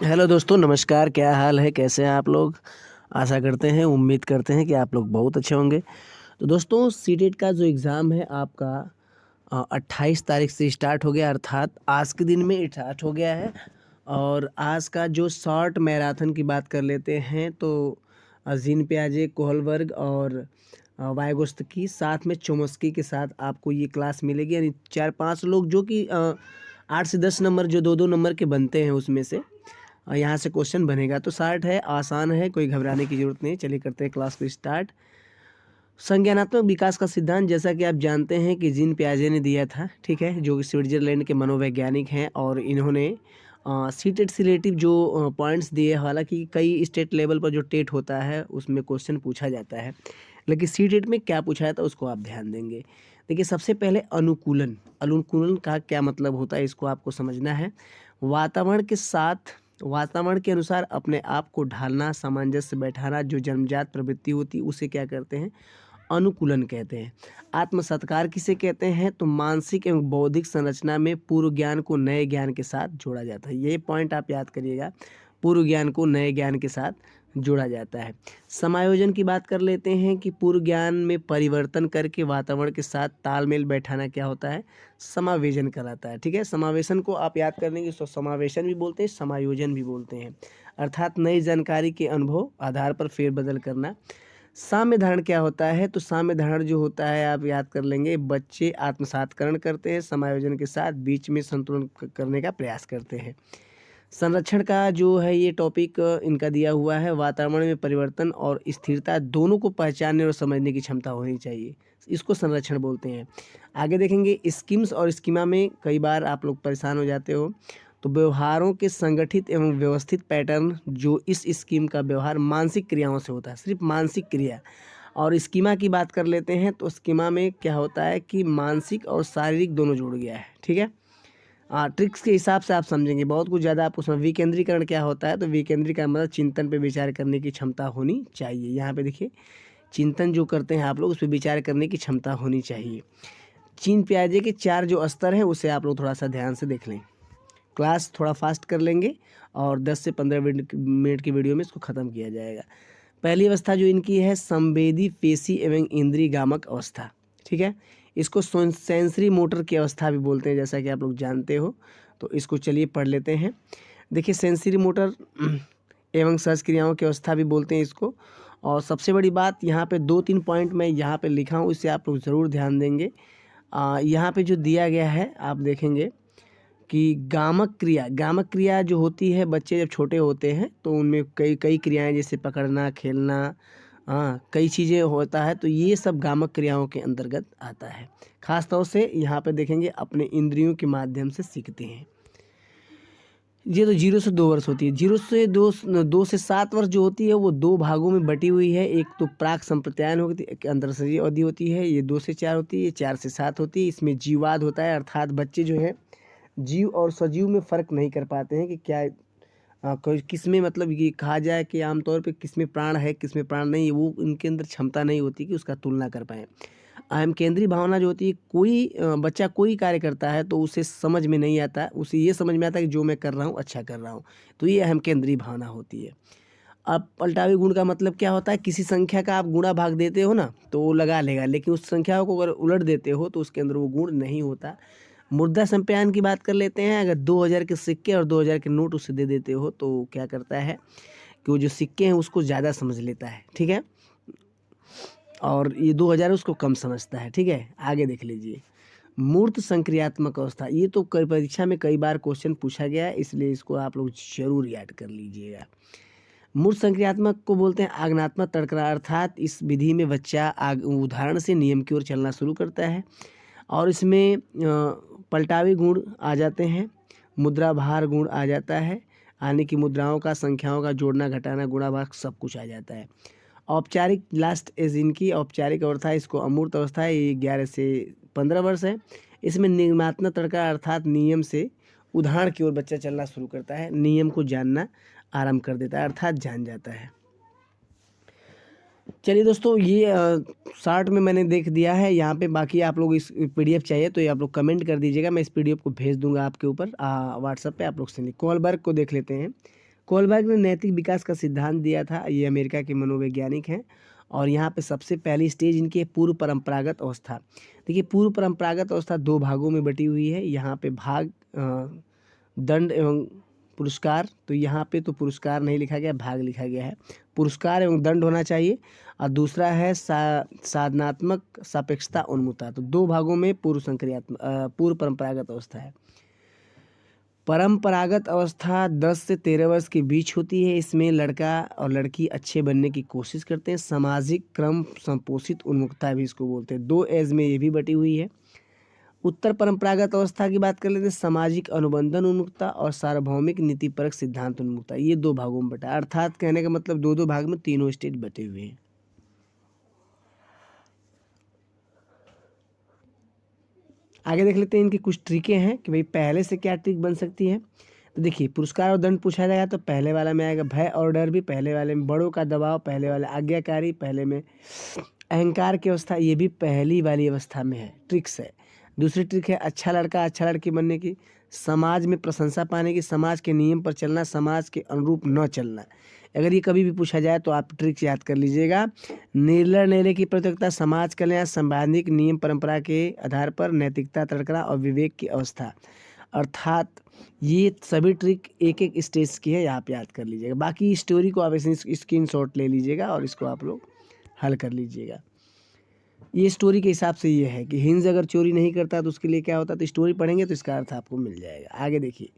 Hello दोस्तों, नमस्कार। क्या हाल है? कैसे हैं आप लोग? आशा करते हैं, उम्मीद करते हैं कि आप लोग बहुत अच्छे होंगे। तो दोस्तों, सीटेट का जो एग्ज़ाम है आपका 28 तारीख से स्टार्ट हो गया, अर्थात आज के दिन में स्टार्ट हो गया है। और आज का जो शॉर्ट मैराथन की बात कर लेते हैं तो जीन पियाजे, कोहलबर्ग और वाइगोत्स्की साथ में चोम्स्की के साथ आपको ये क्लास मिलेगी। यानी 4-5 लोग जो कि 8 से 10 नंबर जो 2-2 नंबर के बनते हैं उसमें से यहाँ से क्वेश्चन बनेगा। तो शॉर्ट है, आसान है, कोई घबराने की ज़रूरत नहीं। चलिए करते हैं क्लास को स्टार्ट। संज्ञानात्मक विकास का सिद्धांत जैसा कि आप जानते हैं कि जीन पियाजे ने दिया था, ठीक है, जो कि स्विट्ज़रलैंड के मनोवैज्ञानिक हैं। और इन्होंने सीटेट से रिलेटिव जो पॉइंट्स दिए, हालांकि कई स्टेट लेवल पर जो टेट होता है उसमें क्वेश्चन पूछा जाता है, लेकिन सीटेट में क्या पूछा जाता है उसको आप ध्यान देंगे। देखिए, सबसे पहले अनुकूलन। अनुकूलन का क्या मतलब होता है इसको आपको समझना है। वातावरण के अनुसार अपने आप को ढालना, सामंजस्य बैठाना, जो जन्मजात प्रवृत्ति होती है उसे क्या करते हैं? अनुकूलन कहते हैं। आत्म सत्कार किसे कहते हैं? तो मानसिक एवं बौद्धिक संरचना में पूर्व ज्ञान को नए ज्ञान के साथ जोड़ा जाता है। ये पॉइंट आप याद करिएगा, पूर्व ज्ञान को नए ज्ञान के साथ जोड़ा जाता है। समायोजन की बात कर लेते हैं कि पूर्व ज्ञान में परिवर्तन करके वातावरण के साथ तालमेल बैठाना क्या होता है? समावेशन कहलाता है। ठीक है, समावेशन को आप याद कर लेंगे तो समावेशन भी बोलते हैं, समायोजन भी बोलते हैं, अर्थात नई जानकारी के अनुभव आधार पर फेरबदल करना। साम्य धारण क्या होता है? तो साम्य धारण जो होता है आप याद कर लेंगे, बच्चे आत्मसातकरण करते हैं, समायोजन के साथ बीच में संतुलन करने का प्रयास करते हैं। संरक्षण का जो है ये टॉपिक इनका दिया हुआ है, वातावरण में परिवर्तन और स्थिरता दोनों को पहचानने और समझने की क्षमता होनी चाहिए, इसको संरक्षण बोलते हैं। आगे देखेंगे स्कीम्स और स्कीमा में कई बार आप लोग परेशान हो जाते हो। तो व्यवहारों के संगठित एवं व्यवस्थित पैटर्न, जो इस स्कीम का व्यवहार मानसिक क्रियाओं से होता है, सिर्फ मानसिक क्रिया। और स्कीमा की बात कर लेते हैं तो स्कीमा में क्या होता है कि मानसिक और शारीरिक दोनों जुड़ गया है। ठीक है, ट्रिक्स के हिसाब से आप समझेंगे, बहुत कुछ ज़्यादा आपको समझ। विकेंद्रीकरण क्या होता है? तो विकेंद्रीकरण मतलब चिंतन पे विचार करने की क्षमता होनी चाहिए। यहाँ पे देखिए, चिंतन जो करते हैं आप लोग उस पर विचार करने की क्षमता होनी चाहिए। जीन पियाजे के 4 जो स्तर हैं उसे आप लोग थोड़ा सा ध्यान से देख लें। क्लास थोड़ा फास्ट कर लेंगे और 10 से 15 मिनट की वीडियो में इसको ख़त्म किया जाएगा। पहली अवस्था जो इनकी है, संवेदी, पेशी एवं इंद्रिय गामक अवस्था। ठीक है, इसको सेंसरी मोटर की अवस्था भी बोलते हैं, जैसा कि आप लोग जानते हो। तो इसको चलिए पढ़ लेते हैं। देखिए, सेंसरी मोटर एवं सहज क्रियाओं की अवस्था भी बोलते हैं इसको। और सबसे बड़ी बात यहाँ पे 2-3 पॉइंट मैं यहाँ पे लिखा हूँ, इसे आप लोग ज़रूर ध्यान देंगे। यहाँ पे जो दिया गया है आप देखेंगे कि गामक क्रिया जो होती है, बच्चे जब छोटे होते हैं तो उनमें कई कई क्रियाएं, जैसे पकड़ना, खेलना, कई चीज़ें होता है, तो ये सब गामक क्रियाओं के अंतर्गत आता है। खास तौर से यहाँ पे देखेंगे अपने इंद्रियों के माध्यम से सीखते हैं। ये तो 0 से 2 वर्ष होती है। 0 से 2 से 7 वर्ष जो होती है वो 2 भागों में बटी हुई है। एक तो प्राक संप्रत्यायन होती है, एक अंतरशरीरीय अवधि होती है, ये 2 से 4 होती है, ये 4 से 7 होती है। इसमें जीवाद होता है, अर्थात बच्चे जो है जीव और सजीव में फ़र्क नहीं कर पाते हैं कि क्या कोई किस में, मतलब ये कहा जाए कि आमतौर पे किस में प्राण है, किस में प्राण नहीं है, वो उनके अंदर क्षमता नहीं होती कि उसका तुलना कर पाएँ। अहम केंद्रीय भावना जो होती है, कोई बच्चा कोई कार्य करता है तो उसे समझ में नहीं आता, उसे ये समझ में आता है कि जो मैं कर रहा हूँ अच्छा कर रहा हूँ, तो ये अहम केंद्रीय भावना होती है। अब पलटावी गुण का मतलब क्या होता है? किसी संख्या का आप गुणा भाग देते हो ना तो वो लगा लेगा, लेकिन उस संख्या को अगर उलट देते हो तो उसके अंदर वो गुण नहीं होता। मुद्रा संप्रेषण की बात कर लेते हैं। अगर 2000 के सिक्के और 2000 के नोट उसे दे देते हो तो क्या करता है कि वो जो सिक्के हैं उसको ज़्यादा समझ लेता है। ठीक है, और ये 2000 उसको कम समझता है। ठीक है, आगे देख लीजिए। मूर्त संक्रियात्मक अवस्था, ये तो कई परीक्षा में कई बार क्वेश्चन पूछा गया है, इसलिए इसको आप लोग जरूर याद कर लीजिएगा। मूर्त संक्रियात्मक को बोलते हैं आग्नात्मक तड़करा, अर्थात इस विधि में बच्चा उदाहरण से नियम की ओर चलना शुरू करता है। और इसमें पलटावी गुण आ जाते हैं, मुद्रा भार गुण आ जाता है, आने की मुद्राओं का, संख्याओं का जोड़ना घटाना, गुणा भाग, सब कुछ आ जाता है। औपचारिक लास्ट एज इनकी औपचारिक अवस्था, इसको अमूर्त अवस्था है, ये 11 से 15 वर्ष है। इसमें नियमात्मक तड़का, अर्थात नियम से उदाहरण की ओर बच्चा चलना शुरू करता है, नियम को जानना आरंभ कर देता है, अर्थात जान जाता है। चलिए दोस्तों, ये शॉर्ट में मैंने देख दिया है यहाँ पे। बाकी आप लोग इस पीडीएफ चाहिए तो ये आप लोग कमेंट कर दीजिएगा, मैं इस पीडीएफ को भेज दूंगा आपके ऊपर व्हाट्सएप पे। आप लोग से कोहलबर्ग को देख लेते हैं। कोलबर्ग ने नैतिक विकास का सिद्धांत दिया था। ये अमेरिका के मनोवैज्ञानिक हैं और यहाँ पे सबसे पहली स्टेज इनकी है पूर्व परंपरागत अवस्था। देखिए पूर्व परंपरागत अवस्था 2 भागों में बटी हुई है। यहाँ पे भाग दंड एवं पुरस्कार, तो यहाँ पे तो पुरस्कार नहीं लिखा गया, भाग लिखा गया है। पुरस्कार एवं दंड होना चाहिए। और दूसरा है साधनात्मक सापेक्षता उन्मुखता। तो 2 भागों में पूर्व परंपरागत अवस्था है। परंपरागत अवस्था 10 से 13 वर्ष के बीच होती है। इसमें लड़का और लड़की अच्छे बनने की कोशिश करते हैं। सामाजिक क्रम संपोषित उन्मुखता भी इसको बोलते हैं। 2 एज में ये भी बटी हुई है। उत्तर परंपरागत अवस्था की बात कर लेते हैं। सामाजिक अनुबंधन उन्मुखता और सार्वभौमिक नीतिपरक सिद्धांत उन्मुखता, ये 2 भागों में बटा। अर्थात कहने का मतलब 2-2 भाग में तीनों स्टेज बटे हुए हैं। आगे देख लेते हैं इनकी कुछ ट्रिकें हैं कि भाई पहले से क्या ट्रिक बन सकती है। तो देखिए पुरस्कार और दंड पूछा जाएगा तो पहले वाला में आएगा भय और डर भी पहले वाले में, बड़ों का दबाव पहले वाले, आज्ञाकारी पहले में, अहंकार की अवस्था ये भी पहली वाली अवस्था में है। ट्रिक्स है। दूसरी ट्रिक है अच्छा लड़का अच्छा लड़की बनने की, समाज में प्रशंसा पाने की, समाज के नियम पर चलना, समाज के अनुरूप न चलना। अगर ये कभी भी पूछा जाए तो आप ट्रिक्स याद कर लीजिएगा। निर्णय लेने की प्रतियोगिता, समाज कल्याण, संवैधानिक नियम परंपरा के आधार पर नैतिकता तड़कना और विवेक की अवस्था। अर्थात ये सभी ट्रिक एक एक स्टेज की है, आप याद कर लीजिएगा। बाकी स्टोरी को आप ऐसे स्क्रीनशॉट ले लीजिएगा और इसको आप लोग हल कर लीजिएगा। ये स्टोरी के हिसाब से ये है कि हिंज अगर चोरी नहीं करता तो उसके लिए क्या होता, तो स्टोरी पढ़ेंगे तो इसका अर्थ आपको मिल जाएगा। आगे देखिए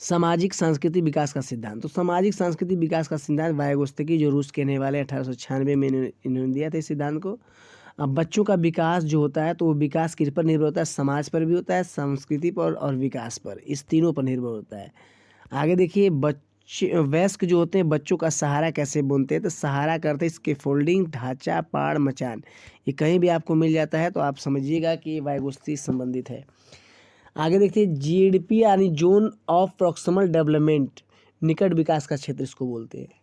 सामाजिक सांस्कृतिक विकास का सिद्धांत। तो सामाजिक सांस्कृतिक विकास का सिद्धांत वायगोत्स्की जो रूस के रहने वाले 1896 में इन्होंने दिया था इस सिद्धांत को। अब बच्चों का विकास जो होता है तो वो विकास किस पर निर्भर होता है, समाज पर भी होता है, संस्कृति पर और विकास पर, इस तीनों पर निर्भर होता है। आगे देखिए वयस्क जो होते हैं बच्चों का सहारा कैसे बुनते हैं, तो सहारा करते हैं इसके फोल्डिंग, ढांचा, पाड़, मचान, ये कहीं भी आपको मिल जाता है तो आप समझिएगा कि ये वायगोत्स्की से संबंधित है। आगे देखिए जीडीपी यानी जोन ऑफ प्रॉक्सिमल डेवलपमेंट, निकट विकास का क्षेत्र इसको बोलते हैं।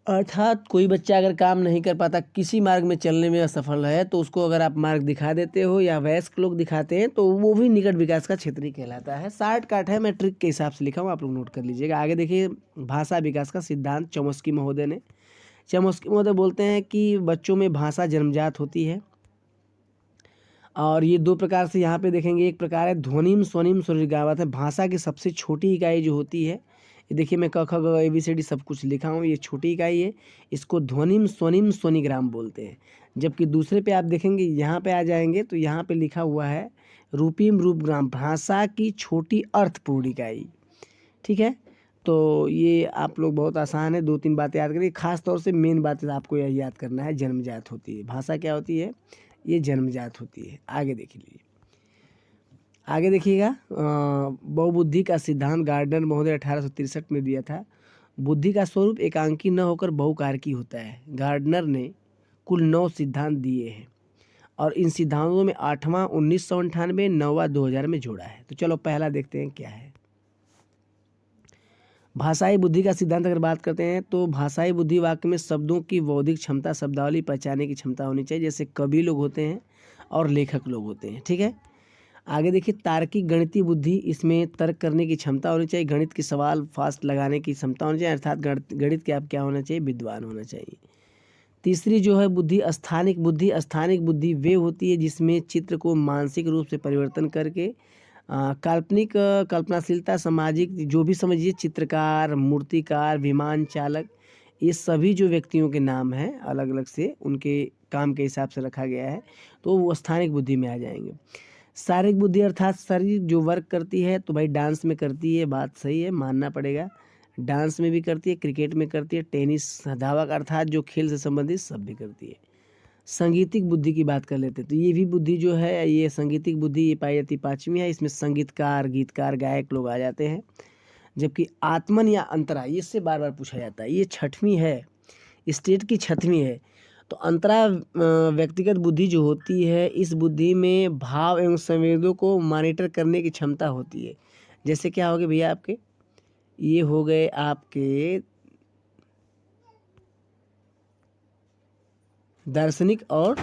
अर्थात कोई बच्चा अगर काम नहीं कर पाता, किसी मार्ग में चलने में असफल है, तो उसको अगर आप मार्ग दिखा देते हो या वयस्क लोग दिखाते हैं तो वो भी निकट विकास का क्षेत्र ही कहलाता है। शॉर्टकट है, मैं ट्रिक के हिसाब से लिखा हूँ, आप लोग नोट कर लीजिएगा। आगे देखिए भाषा विकास का सिद्धांत चॉम्स्की महोदय ने। चॉम्स्की महोदय बोलते हैं कि बच्चों में भाषा जन्मजात होती है और ये 2 प्रकार से यहाँ पे देखेंगे। एक प्रकार है ध्वनिम स्वनिम स्वरिगावत है। भाषा की सबसे छोटी इकाई जो होती है, ये देखिए मैं क ख ग ABCD सब कुछ लिखा हूँ, ये छोटी इकाई है, इसको ध्वनिम स्वनिम स्वनिग्राम बोलते हैं। जबकि दूसरे पे आप देखेंगे यहाँ पे आ जाएंगे तो यहाँ पे लिखा हुआ है रूपीम रूपग्राम, भाषा की छोटी अर्थपूर्ण इकाई। ठीक है, तो ये आप लोग बहुत आसान है, 2-3 बातें याद करिए। खास तौर से मेन बात आपको यही याद करना है, जन्मजात होती है भाषा। क्या होती है, ये जन्मजात होती है। आगे देख लीजिए, आगे देखिएगा बहुबुद्धि का सिद्धांत गार्डनर महोदय 1863 में दिया था। बुद्धि का स्वरूप एकांकी न होकर बहुकारकी होता है। गार्डनर ने कुल 9 सिद्धांत दिए हैं और इन सिद्धांतों में 8वां 1998, 9वां 2000 में जोड़ा है। तो चलो पहला देखते हैं क्या है। भाषाई बुद्धि का सिद्धांत अगर बात करते हैं तो भाषाई बुद्धि वाक्य में शब्दों की बौद्धिक क्षमता, शब्दावली पहचानने की क्षमता होनी चाहिए, जैसे कवि लोग होते हैं और लेखक लोग होते हैं। ठीक है, आगे देखिए तार्किक गणितीय बुद्धि, इसमें तर्क करने की क्षमता होनी चाहिए, गणित के सवाल फास्ट लगाने की क्षमता होनी चाहिए, अर्थात गणित के आप क्या होना चाहिए, विद्वान होना चाहिए। तीसरी जो है बुद्धि स्थानिक बुद्धि। स्थानिक बुद्धि वे होती है जिसमें चित्र को मानसिक रूप से परिवर्तन करके काल्पनिक कल्पनाशीलता, सामाजिक जो भी समझिए, चित्रकार, मूर्तिकार, विमान चालक, ये सभी जो व्यक्तियों के नाम हैं अलग अलग से उनके काम के हिसाब से रखा गया है, तो वो स्थानिक बुद्धि में आ जाएंगे। शारीरिक बुद्धि अर्थात शरीर जो वर्क करती है, तो भाई डांस में करती है, बात सही है, मानना पड़ेगा। डांस में भी करती है, क्रिकेट में करती है, टेनिस, धावक अर्थात जो खेल से संबंधित सब भी करती है। संगीतिक बुद्धि की बात कर लेते हैं तो ये भी बुद्धि जो है, ये संगीतिक बुद्धि ये पाई जाती 5वीं है। इसमें संगीतकार, गीतकार, गायक लोग आ जाते हैं। जबकि आत्मन या अंतरा, ये इससे बार बार पूछा जाता है, ये 6वीं है, स्टेट की 6वीं है। तो अंतरा व्यक्तिगत बुद्धि जो होती है, इस बुद्धि में भाव एवं संवेदों को मॉनिटर करने की क्षमता होती है। जैसे क्या हो गए भैया आपके, ये हो गए आपके दार्शनिक और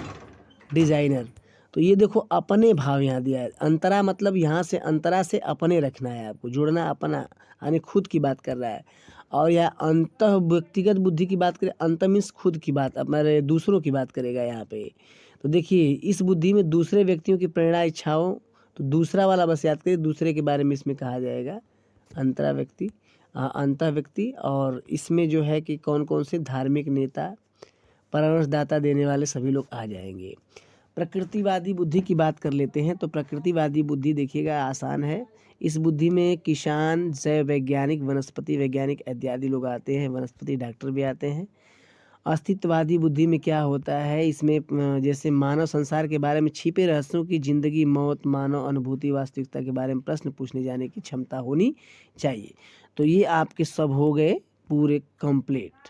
डिजाइनर। तो ये देखो अपने भाव यहाँ दिया है। अंतरा मतलब यहाँ से अंतरा से अपने रखना है, आपको जोड़ना अपना, यानी खुद की बात कर रहा है। और यह अंतः व्यक्तिगत बुद्धि की बात करें, अंत मीन्स खुद की बात, हमारे दूसरों की बात करेगा यहाँ पे। तो देखिए इस बुद्धि में दूसरे व्यक्तियों की प्रेरणा इच्छाओं, तो दूसरा वाला बस याद करिए, दूसरे के बारे में इसमें कहा जाएगा अंतरा व्यक्ति, अंतः व्यक्ति। और इसमें जो है कि कौन कौन से धार्मिक नेता, परामर्शदाता देने वाले सभी लोग आ जाएंगे। प्रकृतिवादी बुद्धि की बात कर लेते हैं। तो प्रकृतिवादी बुद्धि देखिएगा आसान है। इस बुद्धि में किसान, जैव वैज्ञानिक, वनस्पति वैज्ञानिक इत्यादि लोग आते हैं, वनस्पति डॉक्टर भी आते हैं। अस्तित्ववादी बुद्धि में क्या होता है, इसमें जैसे मानव संसार के बारे में छिपे रहस्यों की, जिंदगी मौत, मानव अनुभूति, वास्तविकता के बारे में प्रश्न पूछने जाने की क्षमता होनी चाहिए। तो ये आपके सब हो गए पूरे कंप्लीट।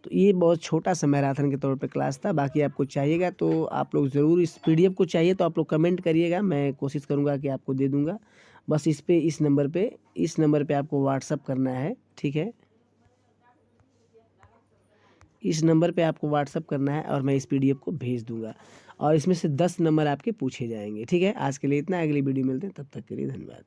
तो ये बहुत छोटा सा मैराथन के तौर पे क्लास था। बाकी आपको चाहिएगा तो आप लोग ज़रूर, इस पीडीएफ को चाहिए तो आप लोग कमेंट करिएगा, मैं कोशिश करूँगा कि आपको दे दूँगा। बस इस नंबर पे आपको व्हाट्सअप करना है, ठीक है। इस नंबर पे आपको व्हाट्सअप करना है और मैं इस पीडीएफ को भेज दूँगा, और इसमें से 10 नंबर आपके पूछे जाएंगे, ठीक है। आज के लिए इतना, अगली वीडियो मिलते हैं, तब तक के लिए धन्यवाद।